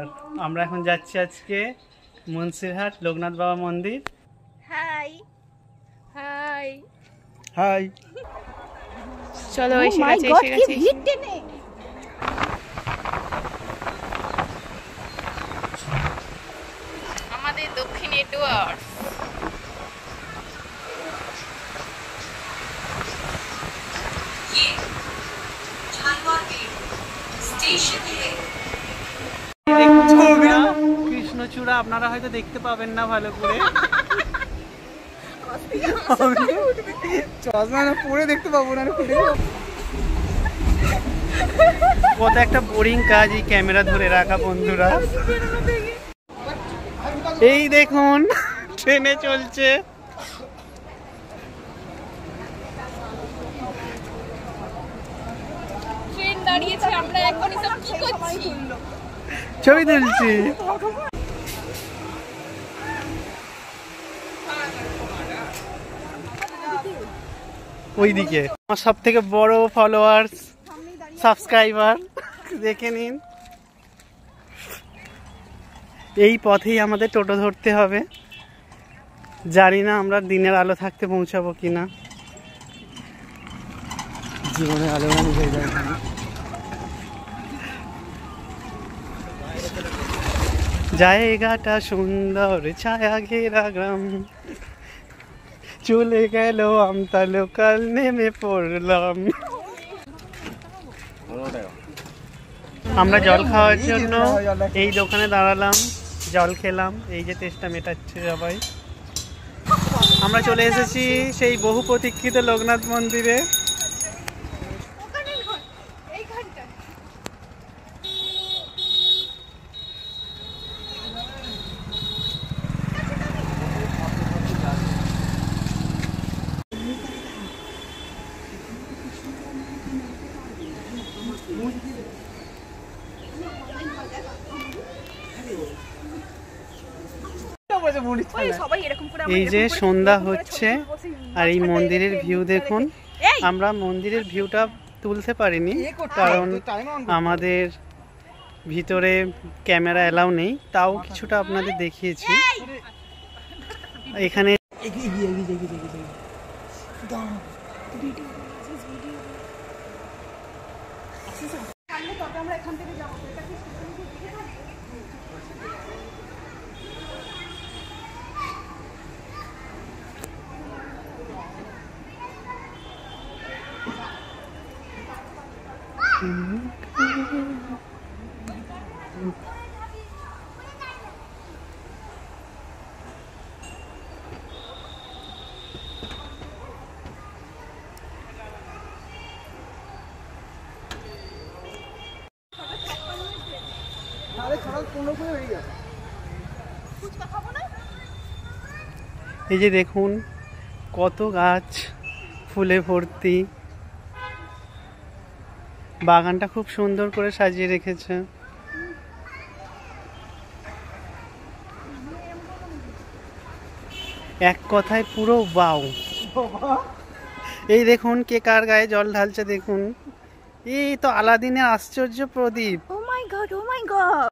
আর আমরা এখন যাচ্ছি আজকে মুন্সিরহাট লোকনাথ বাবা মন্দির। হাই হাই হাই, চলো এসে গেছে আমাদের দক্ষিণ এডওয়ার্ড। কৃষ্ণচূড়া আপনারা হয়তো দেখতে পাবেন না ভালো করে, চশমা পরে দেখতে পাবো না। কত একটা বোরিং কাজ এই ক্যামেরা ধরে রাখা বন্ধুরা। এই দেখুন ট্রেনে চলছে, ট্রেন দাঁড়িয়েছে, আমরা এখন সব কি করছি? ছবি তুলছি। ওইদিকে আমার সব থেকে বড় ফলোয়ার্স সাবস্ক্রাইবার, দেখে নিন। এই পথেই আমাদের টোটো ধরতে হবে, জানি না আমরা দিনের আলো থাকতে পৌঁছাবো কিনা। জীবনে আলো নিভে যায়। জায়গাটা সুন্দর, ছায়া ঘেরা গ্রাম, চলে গেল আমতা লোকাল, নেমে পড়লাম। আমরা জল খাওয়ার জন্য এই দোকানে দাঁড়ালাম, জল খেলাম। এই যে তেষ্টা মেটাচ্ছে সবাই। আমরা চলে এসেছি সেই বহু প্রতীক্ষিত লোকনাথ মন্দিরে। এই যে সন্ধ্যা হচ্ছে আর এই মন্দিরের ভিউ দেখুন। আমরা মন্দিরের ভিউটা তুলতে পারিনি কারণ আমাদের ভিতরে ক্যামেরা এলাও নেই, তাও কিছুটা আপনাদের দেখিয়েছি। এখানে এই যে দেখুন কত গাছ ফুলে ভর্তি, বাগানটা খুব সুন্দর করে সাজিয়ে রেখেছে। এক কথায় পুরো ওয়াও। এই দেখুন কে কার গায়ে জল ঢালছে দেখুন। এই তো আলাদিনের আশ্চর্য প্রদীপ। ও মাই গড, ও মাই গড।